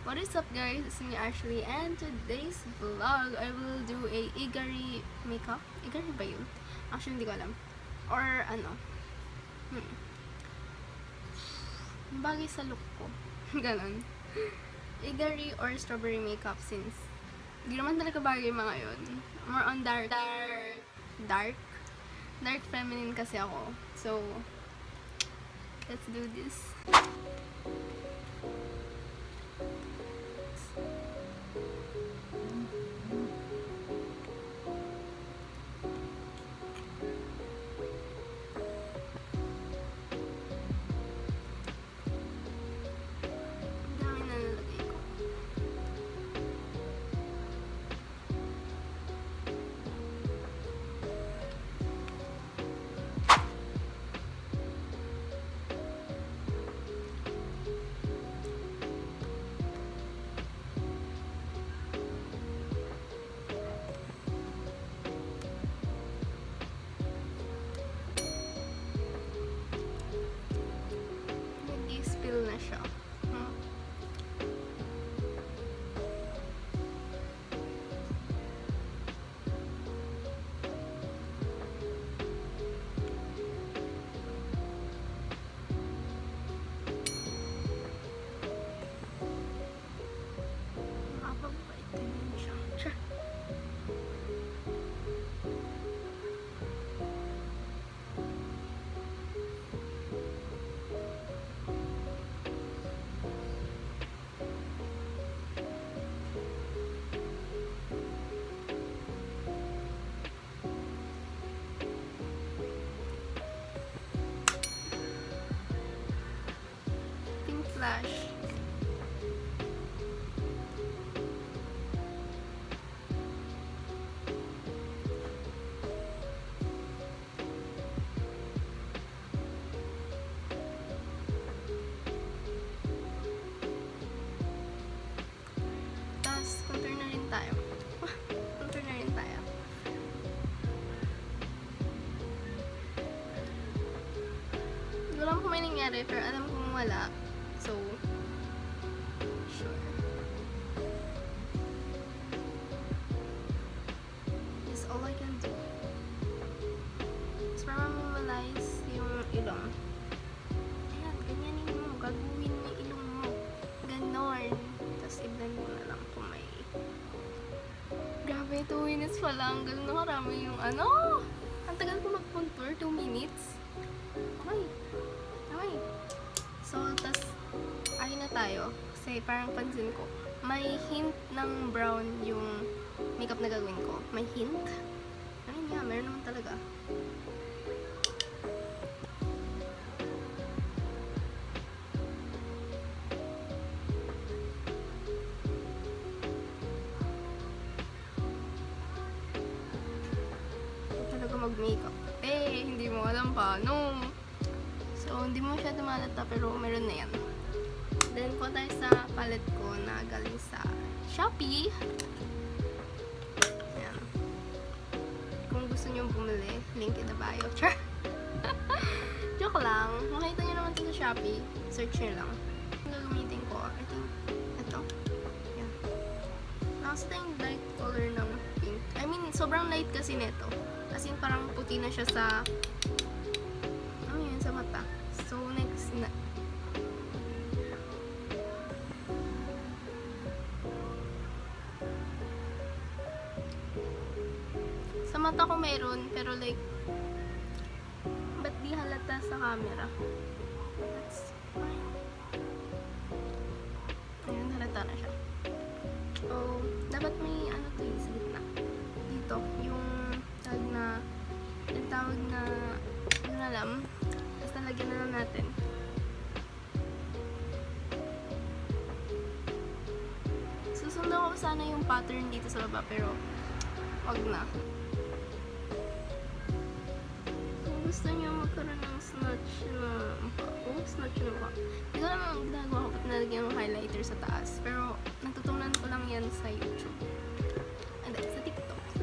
What is up guys, it's me Ashley and today's vlog I will do a Igari makeup. Igari ba yun? Actually hindi ko alam. Or ano. Bagay sa look ko. Ganon. Igari or strawberry makeup since hindi naman talaga bagay yung mga yun. More on dark feminine kasi ako. So, let's do this. Na siya. Makapagpait din siya. Flash. Tapos, contour na rin tayo. Contour na rin tayo. Hindi ko alam kung may nangyari, pero alam kong wala. So, sure. That's all I can do. Tapos para mamimalize yung ilong. Ayan, ganyanin mo. Gagawin mo yung ilong mo. Ganon. Tapos i-blend mo na lang kung may... Grabe, 2 minutes pa lang. Ganun na karami yung ano. Ang tagal ko mag-contour. 2 minutes. Okay. Okay. So, tas ayun na tayo. Kasi parang pansin ko, may hint ng brown yung makeup na gagawin ko. May hint. Ayun nga, meron naman talaga. Talaga mag-makeup. Hindi mo alam paano. So, hindi mo siya tumalata pero meron na yan. Then, kuha tayo sa palette ko na galing sa Shopee. Ayan. Kung gusto nyo bumili, link in the bio. Joke lang. Makita nyo naman ito sa Shopee. Search nyo lang. Ang gagamitin ko, I think, ito. Ayan. Nakasita yung light color ng pink. I mean, sobrang light kasi nito. As in, parang puti na siya sa... ano yun, sa mata. So, next na... Sa mata ko meron, pero like, ba't di halata sa camera? That's fine. Ayan, halata na siya. So, dapat may ano to yung sa gitna. Dito, yung tawag na, hindi na alam. Basta lagyan na lang natin. Susundan ko sana yung pattern dito sa baba, pero wag na. Gusto niyo magkaroon ng snatch na snatch na mukha. Hindi ko naman ang ginagawa ko, ba't nalagyan ng highlighter sa taas. Pero, natutunan ko lang yan sa YouTube. And then, sa TikTok. Sa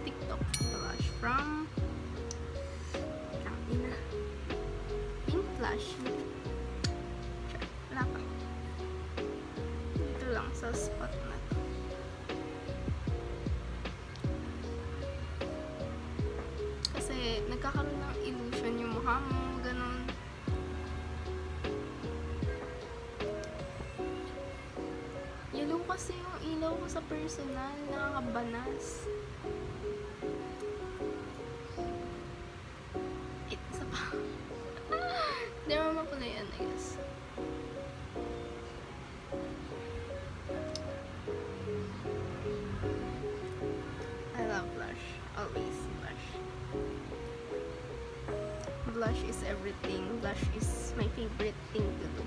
TikTok. Blush from Pink Flash. Wala pa. lang sa spot na to. Kasi nagkakaroon ng illusion yung mukha mo, ganun. Yellow kasi yung ilaw ko sa personal, nakakabanas. Isa pa. Hindi naman mapula yan, I guess. I love blush. Always blush. Blush is everything. Blush is my favorite thing to do.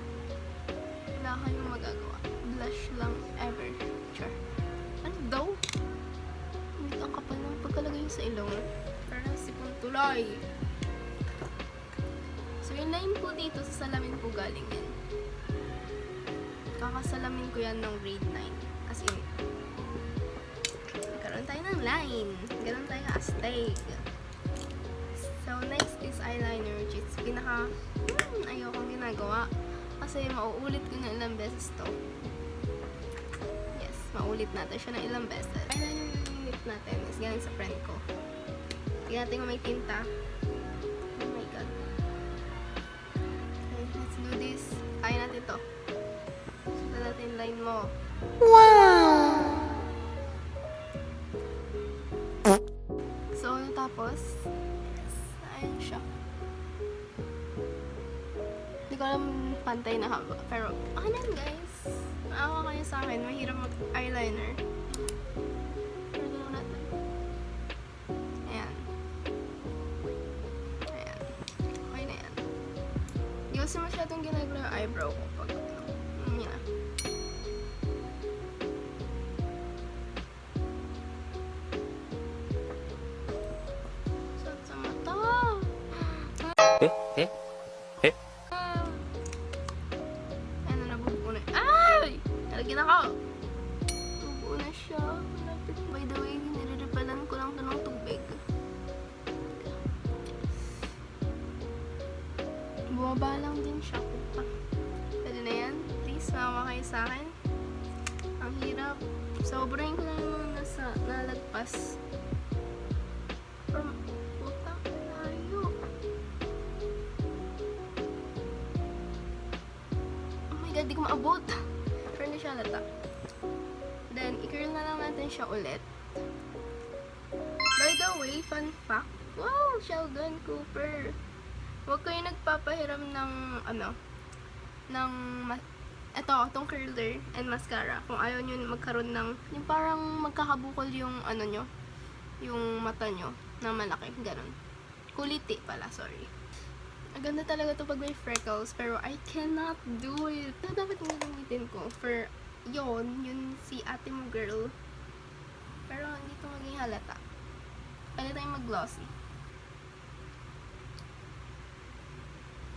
Wala kayong magagawa. Blush lang ever. Sure. Ano daw? Hindi ang kapal ng pagkalagay sa ilong. Parang sipon tulay. So, yung line po dito, sa salamin po galing yan. Kakasalamin ko yan ng grade 9. As in, nagkaroon tayo ng line. Ganon tayo astig. So, next is eyeliner, which is pinaka ayokong ginagawa. Kasi mauulit ko na ilang beses to. Yes, maulit natin siya na ilang beses. Eyeliner yung unit natin is galing sa friend ko. Tingnan natin kung may tinta. Oh my god. Okay, let's do this. Kaya natin to. Sundan natin yung line mo. Wow! So, natapos. Ayan siya. Hindi ko alam pantay na haba. Pero, okay na guys. Maawa kayo sa akin. Mahirap mag-eyeliner. Pero gano'n natin. Ayan. Ayan. Okay na yan. Hindi kasi masyadong ginagawa yung eyebrow ko pag yan na. Sa mata. Ano, nabubuo na. Ay! Nalagyan ako! Nabubuo na siya. Malapit. By the way, niriripalan ko lang ito ng tubig. Bumaba lang din siya. Pwede na yan. Please, mawa kayo sa akin. Ang hirap. Sobrahin ko na yung mga nalagpas. From utang layo. Oh my god, di ko maabot. Pero hindi siya halata. Then, i-curl na lang natin siya ulit. By the way, fun fact. Wow, Sheldon Cooper. Huwag kayo nagpapahiram ng, itong curler and mascara. Kung ayaw nyo magkaroon ng, yung parang magkakabukol yung, nyo, yung mata nyo, na malaki. Ganon. Kuliti pala, sorry. Ang ganda talaga to pag may freckles, pero I cannot do it. Dapat yung gagamitin ko for yun si ate mo girl. Pero hindi to maging halata. Pwede tayong mag-glossy.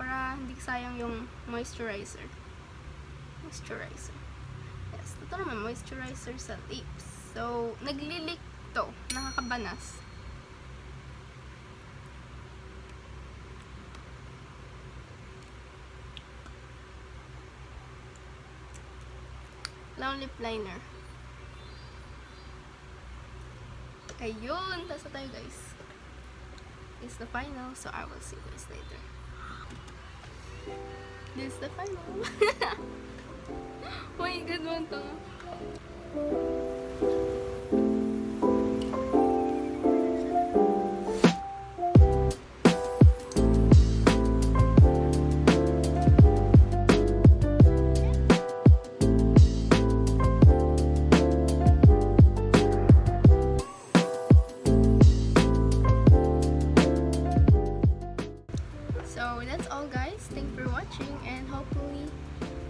Para hindi sayang yung moisturizer. Moisturizer. Yes, ito naman, moisturizer sa lips. So, naglilik to. Nakakabanas. Lang lip liner. Ayun! Tapos na tayo guys. It's the final, so I will see you guys later. This is the final. Oh my god, man to. So that's all guys. Thanks for watching and hopefully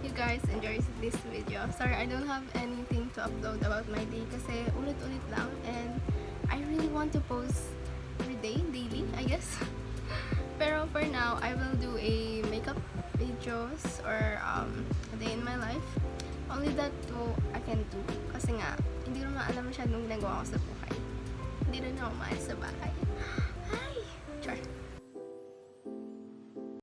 you guys enjoyed this video. Sorry I don't have anything to upload about my day kasi ulit-ulit lang and I really want to post every day, daily I guess. Pero for now, I will do a makeup videos or a day in my life. Only that two I can do kasi nga hindi naman alam masyadong ginagawa ko sa buhay. Hindi rin ako maalis sa bahay. Hi! Char!